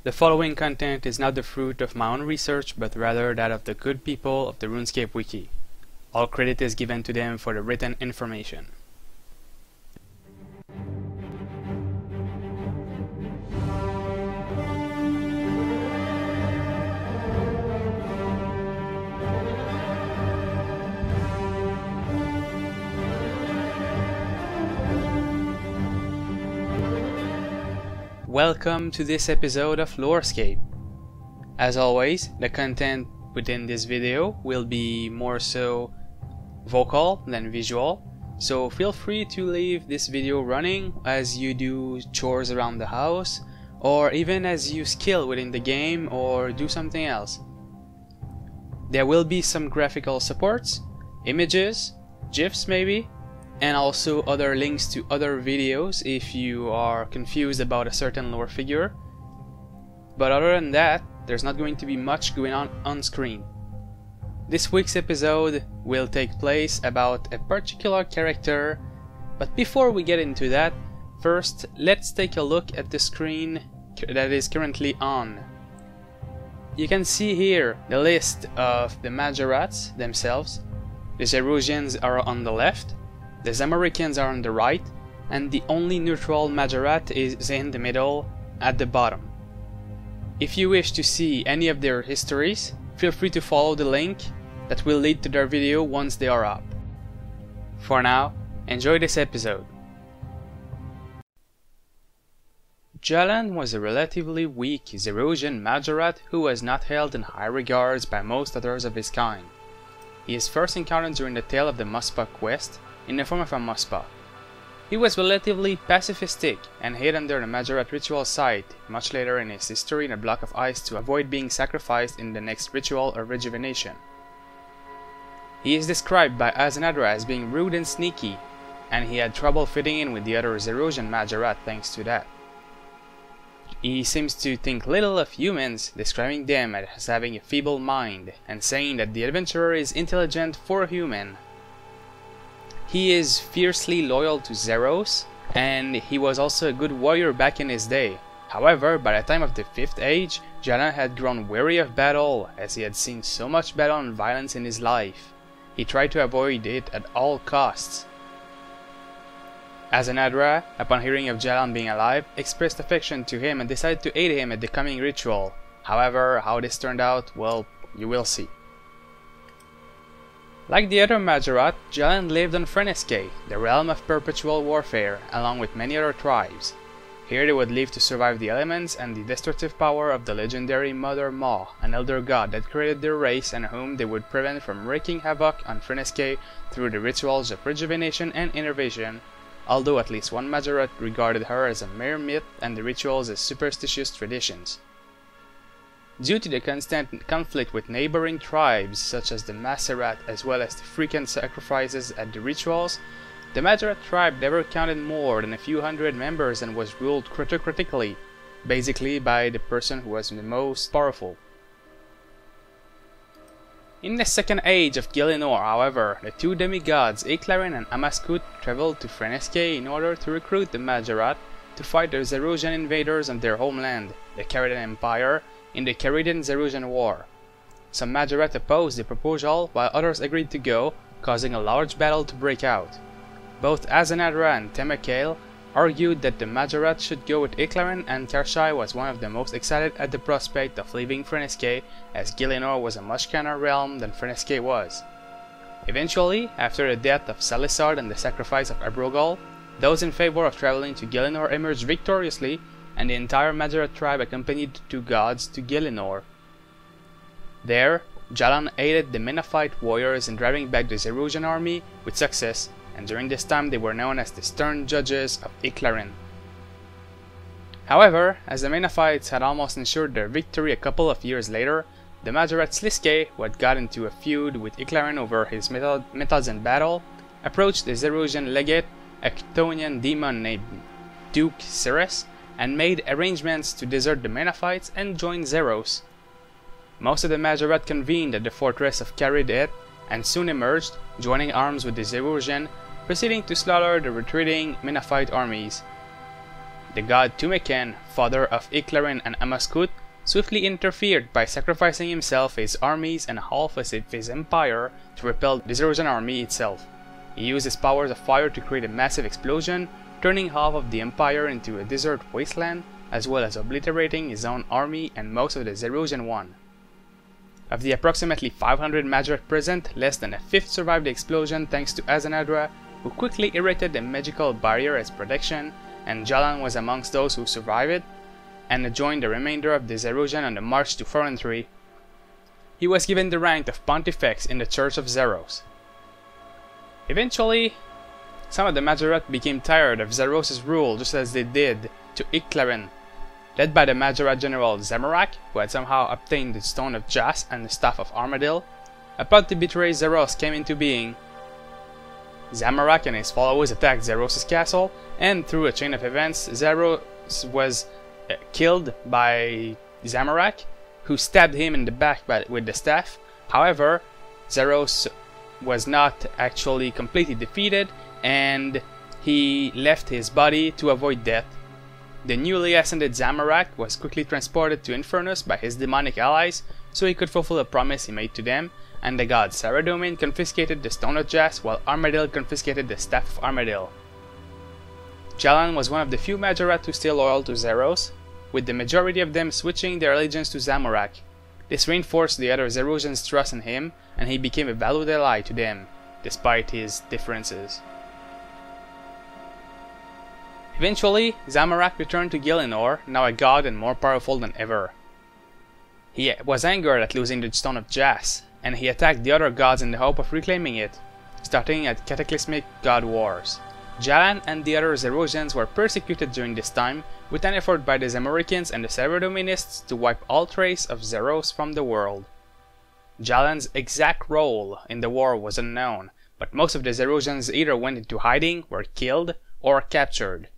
The following content is not the fruit of my own research, but rather that of the good people of the RuneScape wiki. All credit is given to them for the written information. Welcome to this episode of LoreScape. As always, the content within this video will be more so vocal than visual, so feel free to leave this video running as you do chores around the house, or even as you skill within the game or do something else. There will be some graphical supports, images, GIFs maybe, and also other links to other videos if you are confused about a certain lore figure. But other than that, there's not going to be much going on screen. This week's episode will take place about a particular character, but before we get into that, first let's take a look at the screen that is currently on. You can see here the list of the Mahjarrats themselves. The Zerosians are on the left, the Zamorakins are on the right, and the only neutral Mahjarrat is in the middle at the bottom. If you wish to see any of their histories, feel free to follow the link that will lead to their video once they are up. For now, enjoy this episode. Jhallan was a relatively weak Zerosian Mahjarrat who was not held in high regards by most others of his kind. He is first encountered during the Tale of the Muspa quest, in the form of a Muspa. He was relatively pacifistic and hid under the Mahjarrat ritual site much later in his history in a block of ice to avoid being sacrificed in the next ritual of rejuvenation. He is described by Azanadra as being rude and sneaky, and he had trouble fitting in with the other Zerosian Mahjarrat thanks to that. He seems to think little of humans, describing them as having a feeble mind, and saying that the adventurer is intelligent for a human. He is fiercely loyal to Zeros, and he was also a good warrior back in his day. However, by the time of the 5th age, Jhallan had grown weary of battle, as he had seen so much battle and violence in his life. He tried to avoid it at all costs. Azanadra, upon hearing of Jhallan being alive, expressed affection to him and decided to aid him at the coming ritual. However, how this turned out, well, you will see. Like the other Mahjarrat, Jhallan lived on Frenesque, the realm of perpetual warfare, along with many other tribes. Here they would live to survive the elements and the destructive power of the legendary Mother Maw, an elder god that created their race and whom they would prevent from wreaking havoc on Frenesque through the rituals of rejuvenation and innervation, although at least one Mahjarrat regarded her as a mere myth and the rituals as superstitious traditions. Due to the constant conflict with neighboring tribes such as the Mahjarrat as well as the frequent sacrifices at the rituals, the Mahjarrat tribe never counted more than a few hundred members and was ruled critically, basically by the person who was the most powerful. In the second age of Gielinor, however, the two demigods Eclarin and Amaskut traveled to Frenesque in order to recruit the Mahjarrat to fight the Zerosian invaders on their homeland, the Caridan Empire, in the Caridan-Zerosian War. Some Mahjarrat opposed the proposal, while others agreed to go, causing a large battle to break out. Both Azanadra and Temakale argued that the Mahjarrat should go with Eclarin, and Karshai was one of the most excited at the prospect of leaving Frenesque, as Gielinor was a much kinder realm than Frenesque was. Eventually, after the death of Salisard and the sacrifice of Abrogal, those in favor of traveling to Gielinor emerged victoriously, and the entire Mahjarrat tribe accompanied the two gods to Gielinor. There, Jhallan aided the Menethite warriors in driving back the Zerosian army with success, and during this time they were known as the stern judges of Eclarin. However, as the Menethites had almost ensured their victory a couple of years later, the Mahjarrat Sliske, who had got into a feud with Eclarin over his methods in battle, approached the Zerosian legate, a Chthonian demon named Duke Ceres, and made arrangements to desert the Menethites and join Zeros. Most of the Mahjarrat convened at the fortress of Carid and soon emerged, joining arms with the Zerosian, proceeding to slaughter the retreating Menethite armies. the god Tumeken, father of Iclarin and Amaskut, swiftly interfered by sacrificing himself, his armies, and half of his empire to repel the Zerosian army itself. He used his powers of fire to create a massive explosion, turning half of the empire into a desert wasteland, as well as obliterating his own army and most of the Zerosian one. Of the approximately 500 Mahjarrat present, less than a fifth survived the explosion thanks to Azanadra, who quickly erected a magical barrier as protection, and Jhallan was amongst those who survived it, and joined the remainder of the Zerosian on the march to Forentree. He was given the rank of Pontifex in the Church of Zeros. Eventually, some of the Mahjarrat became tired of Zeros' rule just as they did to Iclarin. Led by the Mahjarrat general Zamorak, who had somehow obtained the Stone of Jas and the Staff of Armadil, a plot to betray Zeros came into being. Zamorak and his followers attacked Zeros' castle, and through a chain of events, Zeros was killed by Zamorak, who stabbed him in the back with the staff. However, Zeros was not actually completely defeated, and he left his body to avoid death. The newly ascended Zamorak was quickly transported to Infernus by his demonic allies so he could fulfill a promise he made to them, and the god Saradomin confiscated the Stone of Jas while Armadil confiscated the Staff of Armadil. Jhallan was one of the few Mahjarrat who stay loyal to Zeros, with the majority of them switching their allegiance to Zamorak. This reinforced the other Zerosians' trust in him, and he became a valued ally to them, despite his differences. Eventually, Zamorak returned to Gielinor, now a god and more powerful than ever. He was angered at losing the Stone of Jas, and he attacked the other gods in the hope of reclaiming it, starting at cataclysmic god wars. Jhallan and the other Zerosians were persecuted during this time, with an effort by the Zamoricans and the Saradominists to wipe all trace of Zeros from the world. Jhallan's exact role in the war was unknown, but most of the Zerosians either went into hiding, were killed, or captured.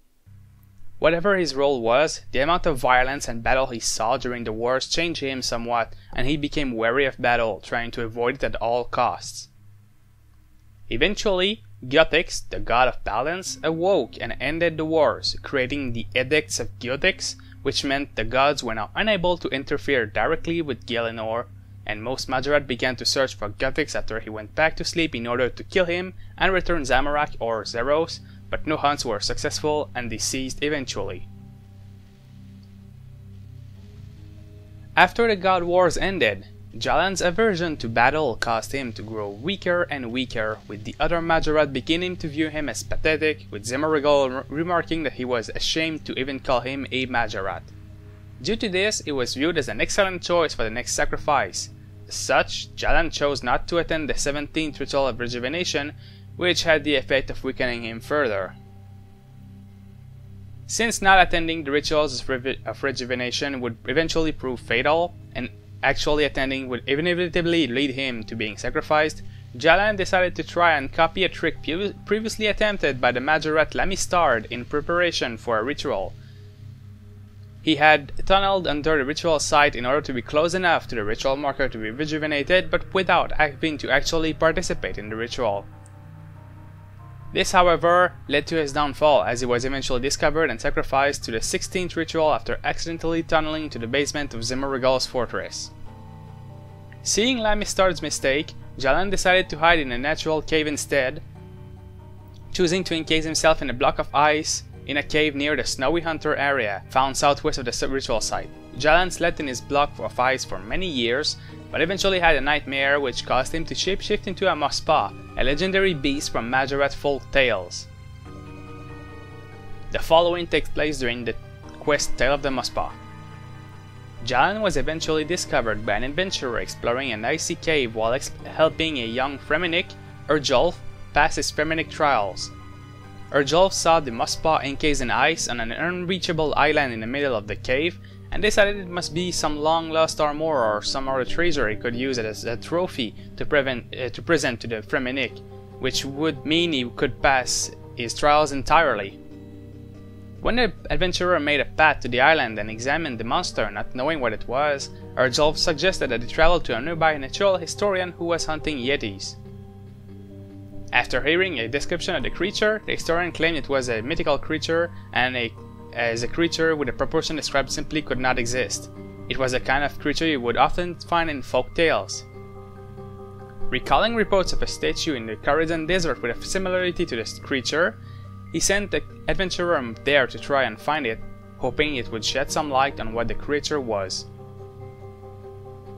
Whatever his role was, the amount of violence and battle he saw during the wars changed him somewhat, and he became wary of battle, trying to avoid it at all costs. Eventually, Geotix, the god of balance, awoke and ended the wars, creating the Edicts of Geotix, which meant the gods were now unable to interfere directly with Gielinor, and most Mahjarrat began to search for Geotix after he went back to sleep in order to kill him and return Zamorak or Zeros, but no hunts were successful and they ceased eventually. After the God Wars ended, Jhallan's aversion to battle caused him to grow weaker and weaker, with the other Mahjarrat beginning to view him as pathetic, with Zemorigal remarking that he was ashamed to even call him a Mahjarrat. Due to this, it was viewed as an excellent choice for the next sacrifice. As such, Jhallan chose not to attend the 17th Ritual of Rejuvenation, which had the effect of weakening him further. Since not attending the rituals of rejuvenation would eventually prove fatal, and actually attending would inevitably lead him to being sacrificed, Jhallan decided to try and copy a trick previously attempted by the Mahjarrat Lamistard in preparation for a ritual. He had tunneled under the ritual site in order to be close enough to the ritual marker to be rejuvenated, but without having to actually participate in the ritual. This, however, led to his downfall, as he was eventually discovered and sacrificed to the 16th ritual after accidentally tunneling to the basement of Zemorigal's fortress. Seeing Lamistard's mistake, Jhallan decided to hide in a natural cave instead, choosing to encase himself in a block of ice in a cave near the Snowy Hunter area, found southwest of the ritual site. Jhallan slept in his block of ice for many years, but eventually had a nightmare which caused him to shapeshift into a Mospa, a legendary beast from Mahjarrat folk tales. The following takes place during the quest Tale of the Mospa. Jhallan was eventually discovered by an adventurer exploring an icy cave while helping a young Fremennik, Urjulf, pass his Fremennik trials. Urjulf saw the Mospa encased in ice on an unreachable island in the middle of the cave, and decided it must be some long-lost armor or some other treasure he could use as a trophy to present to the Fremennik, which would mean he could pass his trials entirely. When the adventurer made a path to the island and examined the monster, not knowing what it was, Urjulf suggested that he travel to a nearby natural historian who was hunting yetis. After hearing a description of the creature, the historian claimed it was a mythical creature and as a creature with a proportion described simply could not exist. It was a kind of creature you would often find in folk tales. Recalling reports of a statue in the Kharidan desert with a similarity to this creature, he sent the adventurer there to try and find it, hoping it would shed some light on what the creature was.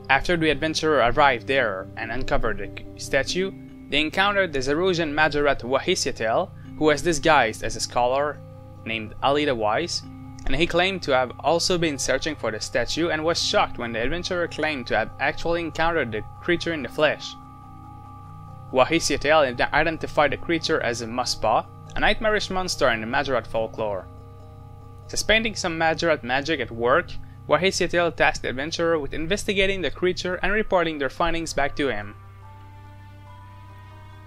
After the adventurer arrived there and uncovered the statue, they encountered the Zerosian Mahjarrat Wahisyatel, who was disguised as a scholar named Ali the Wise, and he claimed to have also been searching for the statue and was shocked when the adventurer claimed to have actually encountered the creature in the flesh. Wahisyatel identified the creature as a Muspa, a nightmarish monster in the Mahjarrat folklore. Suspecting some Mahjarrat magic at work, Wahisyatel tasked the adventurer with investigating the creature and reporting their findings back to him.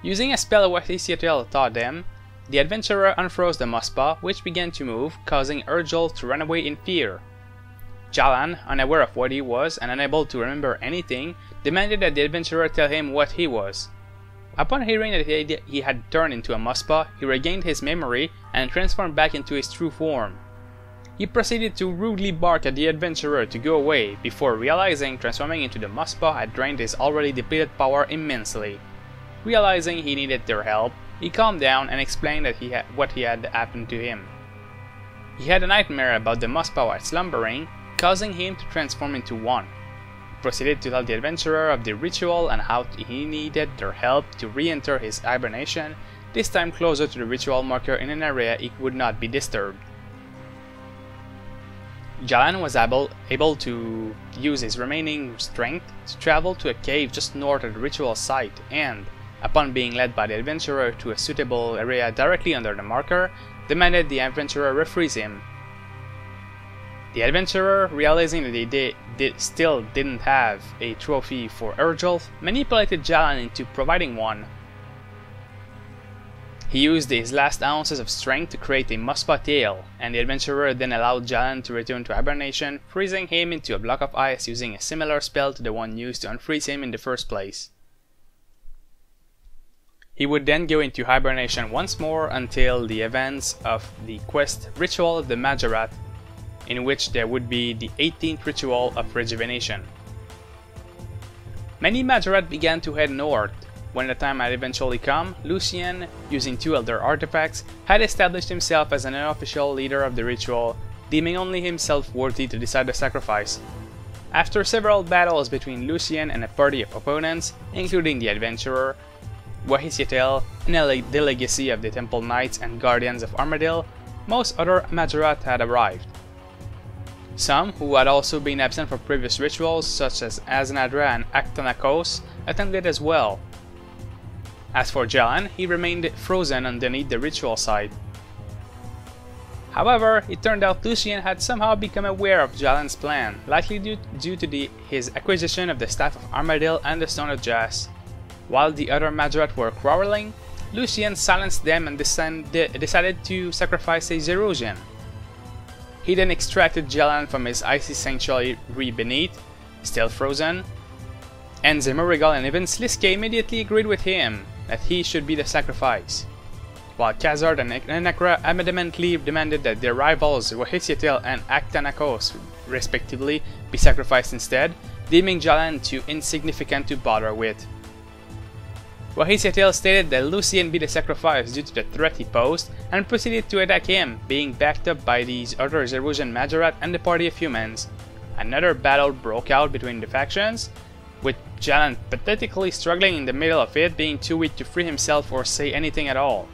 Using a spell Wahisyatel taught them, the adventurer unfroze the Muspa, which began to move, causing Urjol to run away in fear. Jhallan, unaware of what he was and unable to remember anything, demanded that the adventurer tell him what he was. Upon hearing that he had turned into a Muspa, he regained his memory and transformed back into his true form. He proceeded to rudely bark at the adventurer to go away, before realizing transforming into the Muspa had drained his already depleted power immensely. Realizing he needed their help, he calmed down and explained that what had happened to him. He had a nightmare about the Muspa while slumbering, causing him to transform into one. He proceeded to tell the adventurer of the ritual and how he needed their help to re-enter his hibernation, this time closer to the ritual marker in an area it would not be disturbed. Jhallan was able to use his remaining strength to travel to a cave just north of the ritual site and, upon being led by the adventurer to a suitable area directly under the marker, demanded the adventurer refreeze him. The adventurer, realizing that they still didn't have a trophy for Urjol, manipulated Jhallan into providing one. He used his last ounces of strength to create a Muspa tail, and the adventurer then allowed Jhallan to return to hibernation, freezing him into a block of ice using a similar spell to the one used to unfreeze him in the first place. He would then go into hibernation once more until the events of the quest Ritual of the Mahjarrat, in which there would be the 18th Ritual of Rejuvenation. Many Mahjarrat began to head north. When the time had eventually come, Lucien, using two of their artifacts, had established himself as an unofficial leader of the ritual, deeming only himself worthy to decide the sacrifice. After several battles between Lucien and a party of opponents, including the adventurer, Wahisyatel, and the legacy of the Temple Knights and Guardians of Armadil, most other Mahjarrat had arrived. Some, who had also been absent from previous rituals, such as Aznadra and Aktanakos, attended as well. As for Jhallan, he remained frozen underneath the ritual site. However, it turned out Lucien had somehow become aware of Jhallan's plan, likely due to his acquisition of the Staff of Armadil and the Stone of Jas. While the other Mahjarrat were quarreling, Lucien silenced them and decided to sacrifice a Zerosian. He then extracted Jhallan from his icy sanctuary beneath, still frozen, and Zemurigal and even Sliske immediately agreed with him that he should be the sacrifice, while Khazard and Enakra adamantly demanded that their rivals Wahisyatel and Aktanakos, respectively, be sacrificed instead, deeming Jhallan too insignificant to bother with. Wahisyatel stated that Lucien be the sacrifice due to the threat he posed, and proceeded to attack him, being backed up by these other Zerosian Mahjarrat and the party of humans. Another battle broke out between the factions, with Jhallan pathetically struggling in the middle of it, being too weak to free himself or say anything at all.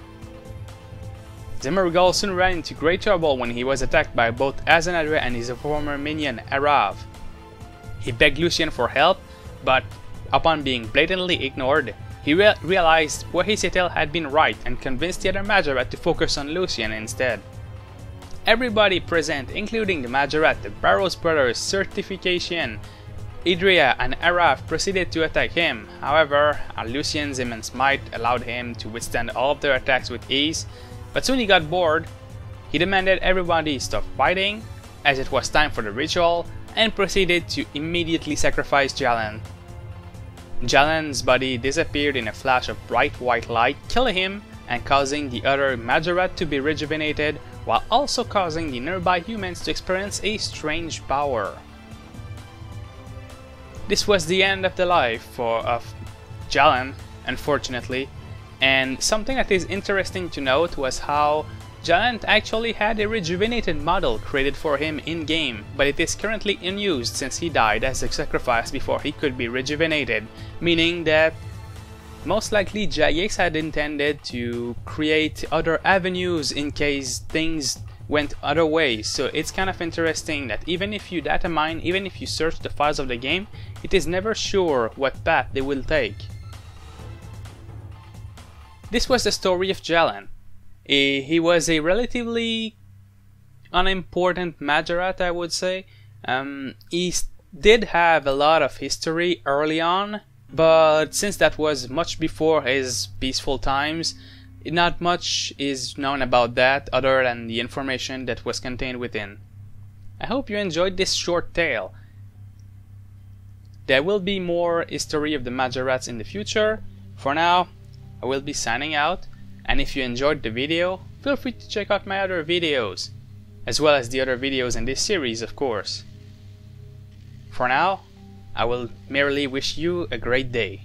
Zemurigal soon ran into great trouble when he was attacked by both Azanadra and his former minion Arav. He begged Lucien for help, but upon being blatantly ignored, he realized Wahisyatel had been right and convinced the other Mahjarrat to focus on Lucien instead. Everybody present, including the Mahjarrat, the Barrows brothers, Certification, Idria and Arav, proceeded to attack him. However, Lucien's immense might allowed him to withstand all of their attacks with ease, but soon he got bored. He demanded everybody stop fighting, as it was time for the ritual, and proceeded to immediately sacrifice Jhallan. Jhallan's body disappeared in a flash of bright white light, killing him and causing the other Mahjarrat to be rejuvenated, while also causing the nearby humans to experience a strange power. This was the end of the life of Jhallan, unfortunately, and something that is interesting to note was how Jhallan actually had a rejuvenated model created for him in-game, but it is currently unused since he died as a sacrifice before he could be rejuvenated, meaning that most likely Jagex had intended to create other avenues in case things went other ways. So it's kind of interesting that even if you data mine, even if you search the files of the game, it is never sure what path they will take. This was the story of Jhallan. He was a relatively unimportant Mahjarrat, I would say. He did have a lot of history early on, but since that was much before his peaceful times, not much is known about that other than the information that was contained within. I hope you enjoyed this short tale. There will be more history of the Mahjarrats in the future. For now, I will be signing out, and if you enjoyed the video, feel free to check out my other videos, as well as the other videos in this series, of course. For now, I will merely wish you a great day.